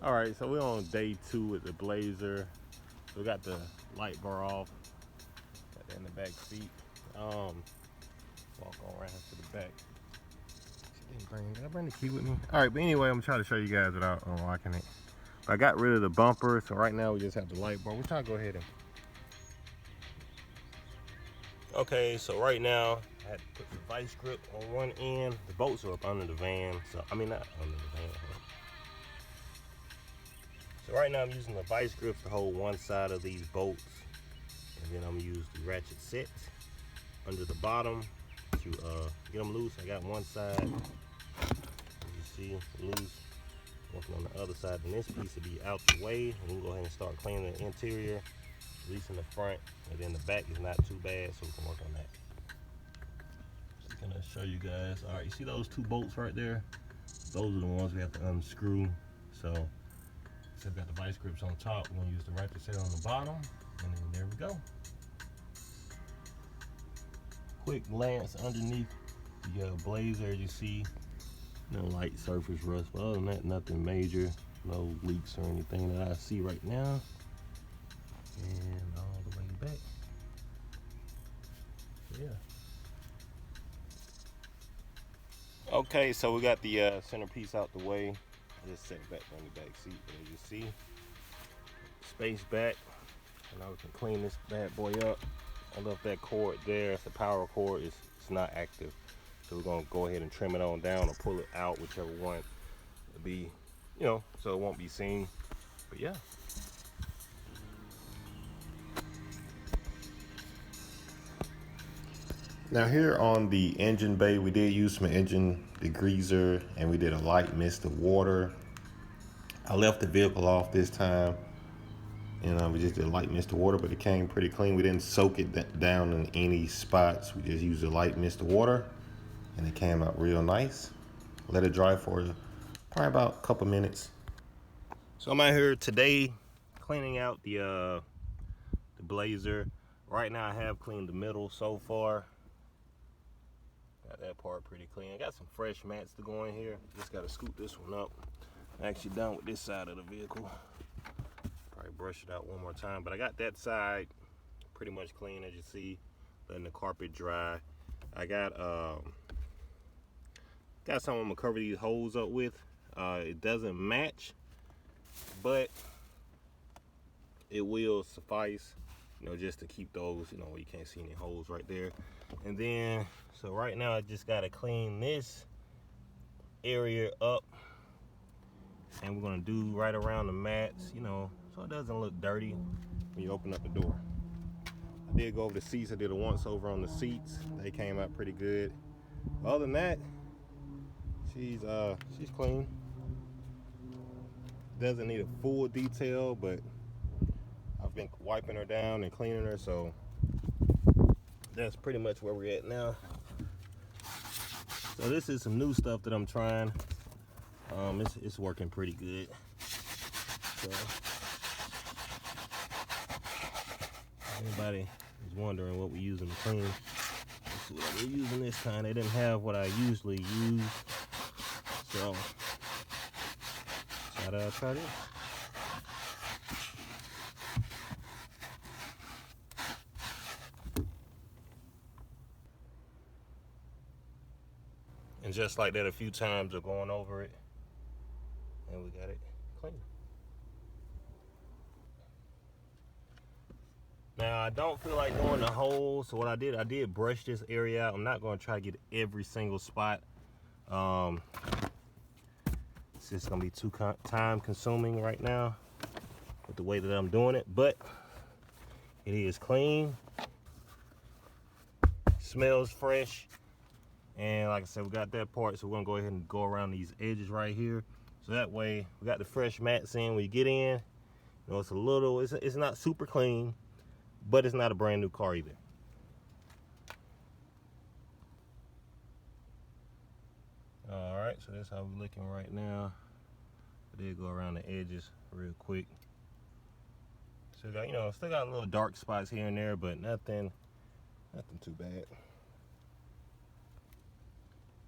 All right, so we're on day 2 with the Blazer. So we got the light bar off, got that in the back seat. Walk around to the back. Did I bring the key with me? All right, but anyway, I'm trying to show you guys without unlocking it. I got rid of the bumper, so right now we just have the light bar. We're trying to go ahead and. Okay, so right now I had to put the vice grip on one end. The bolts are up under the van, so I mean not under the van. So right now I'm using the vice grips to hold one side of these bolts, and then I'm gonna use the ratchet set under the bottom to get them loose. I got one side, as you see, loose. Working on the other side, and this piece will be out the way. And we can go ahead and start cleaning the interior, releasing the front, and then the back is not too bad, so we can work on that. Just gonna show you guys. All right, you see those 2 bolts right there? Those are the ones we have to unscrew. So we've got the vice grips on top. We're gonna use the ratchet set on the bottom, and then there we go. Quick glance underneath the Blazer, as you see, no light surface rust, but other than that, nothing major, no leaks or anything that I see right now. And all the way back. Yeah. Okay, so we got the centerpiece out the way. I just set it back on the back seat, as you see. Space back, and now we can clean this bad boy up. I left that cord there. It's the power cord. It's not active, so we're gonna go ahead and trim it on down or pull it out, whichever one to be, so it won't be seen. But yeah. Now here on the engine bay, we did use some engine degreaser, and we did a light mist of water. I left the vehicle off this time, and we just did a light mist of water, but it came pretty clean. We didn't soak it down in any spots. We just used a light mist of water, and it came out real nice. Let it dry for probably about a couple minutes. So I'm out here today cleaning out the Blazer. Right now I have cleaned the middle so far. Got that part pretty clean. I got some fresh mats to go in here. Just got to scoop this one up. I'm actually done with this side of the vehicle. Probably brush it out one more time, but I got that side pretty much clean, as you see. Letting the carpet dry. I got something I'm gonna cover these holes up with. It doesn't match, but it will suffice, just to keep those, where you can't see any holes right there. And then, so right now I just gotta clean this area up, and we're gonna do right around the mats, so it doesn't look dirty when you open up the door. I did go over the seats. I did a once over on the seats. They came out pretty good. Other than that, she's clean. Doesn't need a full detail, but I've been wiping her down and cleaning her, so that's pretty much where we're at now. So this is some new stuff that I'm trying. It's working pretty good. So anybody is wondering what we're using to clean, let's see what we're using this time. They didn't have what I usually use, so gotta try this. And just like that, a few times of going over it, and we got it clean. Now I don't feel like doing the holes, so what I did brush this area out. I'm not going to try to get every single spot. It's just going to be too time consuming right now with the way that I'm doing it, but it is clean, smells fresh. And like I said, we got that part, so we're gonna go ahead and go around these edges right here. So that way, we got the fresh mats in when you get in. It's not super clean, but it's not a brand new car either. All right, so that's how we're looking right now. I did go around the edges real quick. So still got little dark spots here and there, but nothing too bad.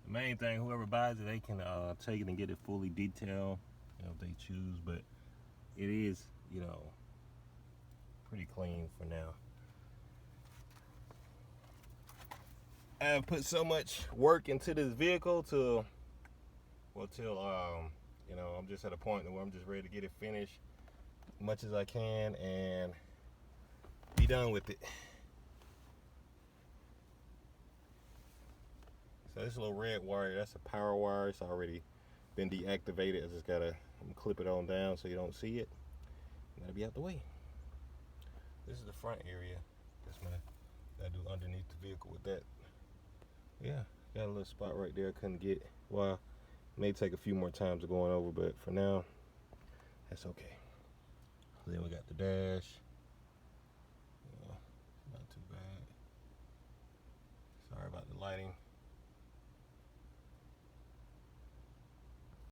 The main thing, whoever buys it, they can take it and get it fully detailed. if they choose, but it is, pretty clean for now. I've put so much work into this vehicle till I'm just at a point where I'm just ready to get it finished as much as I can and be done with it. So this little red wire, that's a power wire. It's already been deactivated. I just gotta clip it on down so you don't see it. Gotta be out the way. This is the front area. That's my gotta do underneath the vehicle with that. Yeah, got a little spot right there. Couldn't get. Well, may take a few more times of going over, but for now, that's okay. Then we got the dash. Not too bad. Sorry about the lighting.